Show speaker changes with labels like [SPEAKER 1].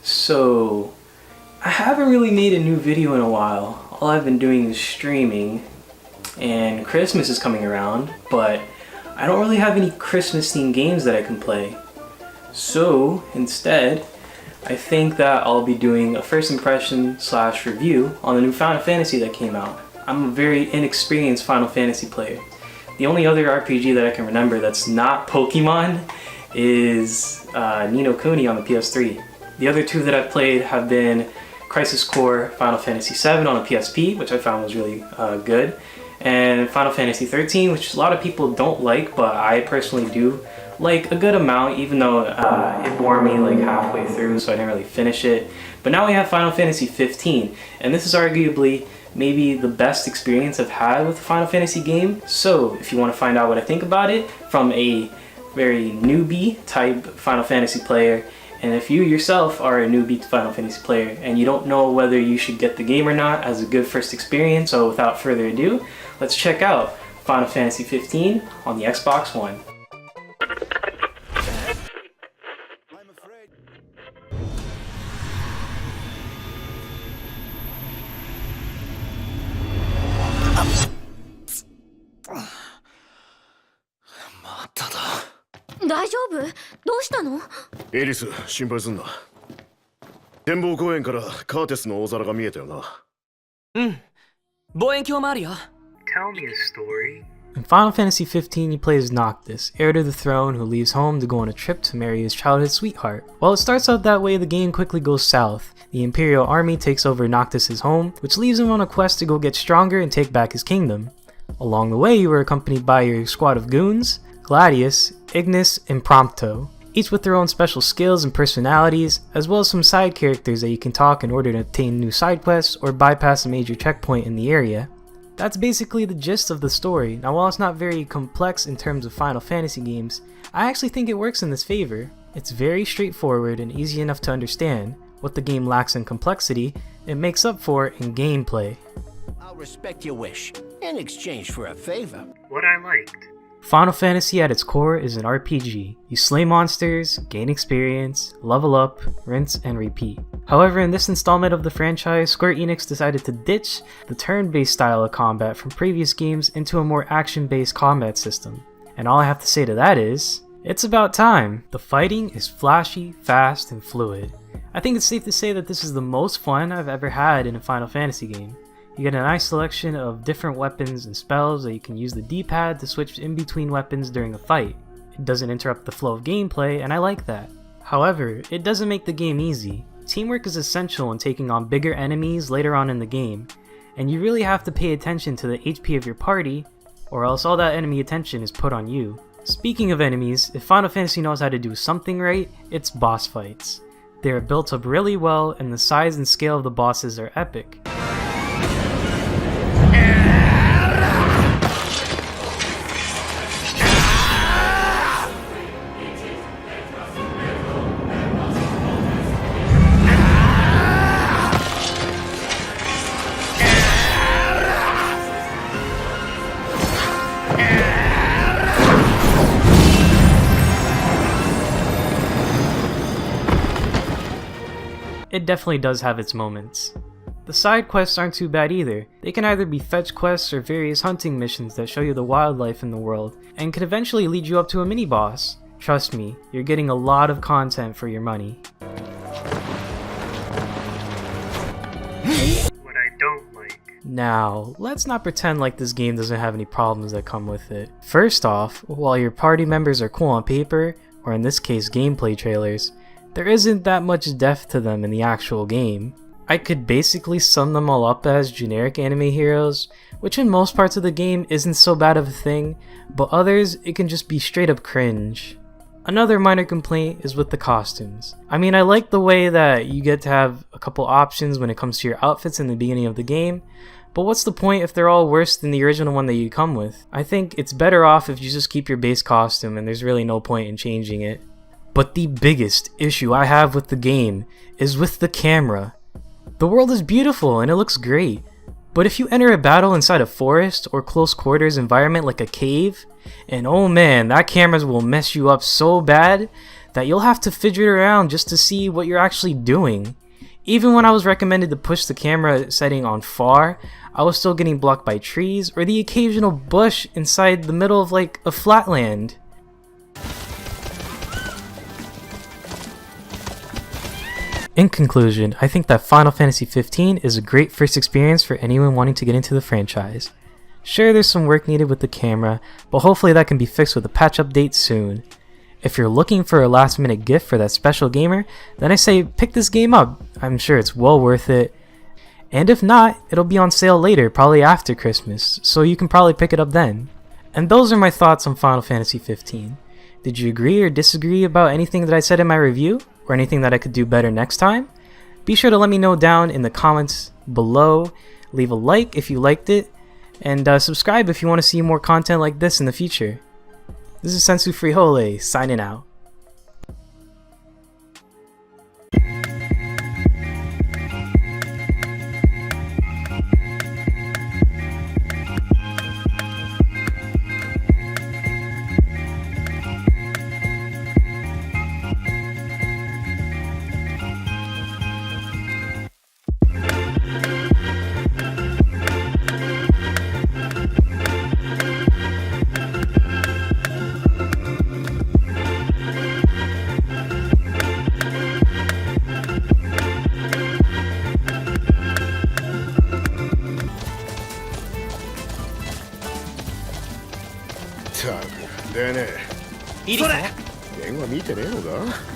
[SPEAKER 1] So, I haven't really made a new video in a while. All I've been doing is streaming, and Christmas is coming around, but I don't really have any Christmas themed games that I can play. So, instead, I think that I'll be doing a first impression / review on the new Final Fantasy that came out. I'm a very inexperienced Final Fantasy player. The only other RPG that I can remember that's not Pokemon is Ni no Kuni on the PS3. The other two that I've played have been Crisis Core Final Fantasy VII on the PSP, which I found was really good, and Final Fantasy XIII, which a lot of people don't like, but I personally do like a good amount, even though it bore me like halfway through, so I didn't really finish it. But now we have Final Fantasy 15, and this is arguably maybe the best experience I've had with a Final Fantasy game. So if you want to find out what I think about it from a very newbie type Final Fantasy player, and if you yourself are a newbie Final Fantasy player and you don't know whether you should get the game or not as a good first experience, so without further ado, let's check out Final Fantasy 15 on the Xbox One.
[SPEAKER 2] I'm afraid. まただ。
[SPEAKER 3] 大丈夫？どうしたの？
[SPEAKER 2] エリス、心配すんな。展望公園からカーテスの大皿が見えたよな。
[SPEAKER 4] うん。望遠鏡もあるよ。
[SPEAKER 1] Tell me a story. In Final Fantasy 15, you play as Noctis, heir to the throne who leaves home to go on a trip to marry his childhood sweetheart. While it starts out that way, the game quickly goes south. The Imperial army takes over Noctis' home, which leaves him on a quest to go get stronger and take back his kingdom. Along the way, you were accompanied by your squad of goons, Gladius, Ignis, and Prompto, each with their own special skills and personalities, as well as some side characters that you can talk in order to obtain new side quests or bypass a major checkpoint in the area. That's basically the gist of the story. Now, while it's not very complex in terms of Final Fantasy games, I actually think it works in this favor. It's very straightforward and easy enough to understand. What the game lacks in complexity, it makes up for in gameplay.
[SPEAKER 5] I'll respect your wish in exchange for a favor.
[SPEAKER 1] What I liked. Final Fantasy at its core is an RPG. You slay monsters, gain experience, level up, rinse, and repeat. However, in this installment of the franchise, Square Enix decided to ditch the turn-based style of combat from previous games into a more action-based combat system. And all I have to say to that is, it's about time! The fighting is flashy, fast, and fluid. I think it's safe to say that this is the most fun I've ever had in a Final Fantasy game. You get a nice selection of different weapons and spells that you can use the D-pad to switch in between weapons during a fight. It doesn't interrupt the flow of gameplay, and I like that. However, it doesn't make the game easy. Teamwork is essential in taking on bigger enemies later on in the game, and you really have to pay attention to the HP of your party, or else all that enemy attention is put on you. Speaking of enemies, if Final Fantasy knows how to do something right, it's boss fights. They are built up really well, and the size and scale of the bosses are epic. It definitely does have its moments. The side quests aren't too bad either. They can either be fetch quests or various hunting missions that show you the wildlife in the world, and can eventually lead you up to a mini-boss. Trust me, you're getting a lot of content for your money. What I don't like. Now, let's not pretend like this game doesn't have any problems that come with it. First off, while your party members are cool on paper, or in this case gameplay trailers, there isn't that much depth to them in the actual game. I could basically sum them all up as generic anime heroes, which in most parts of the game isn't so bad of a thing, but others it can just be straight up cringe. Another minor complaint is with the costumes. I mean, I like the way that you get to have a couple options when it comes to your outfits in the beginning of the game, but what's the point if they're all worse than the original one that you come with? I think it's better off if you just keep your base costume and there's really no point in changing it. But the biggest issue I have with the game is with the camera. The world is beautiful and it looks great, but if you enter a battle inside a forest or close quarters environment like a cave, and oh man, that camera will mess you up so bad that you'll have to fidget around just to see what you're actually doing. Even when I was recommended to push the camera setting on far, I was still getting blocked by trees or the occasional bush inside the middle of like a flatland. In conclusion, I think that Final Fantasy XV is a great first experience for anyone wanting to get into the franchise. Sure, there's some work needed with the camera, but hopefully that can be fixed with a patch update soon. If you're looking for a last minute gift for that special gamer, then I say pick this game up. I'm sure it's well worth it. And if not, it'll be on sale later, probably after Christmas, so you can probably pick it up then. And those are my thoughts on Final Fantasy XV. Did you agree or disagree about anything that I said in my review? Or anything that I could do better next time? Be sure to let me know down in the comments below. Leave a like if you liked it, and subscribe if you want to see more content like this in the future. This is Sensu Frihole signing out.
[SPEAKER 2] ったくでね
[SPEAKER 4] イリス
[SPEAKER 2] 電話見てねえのか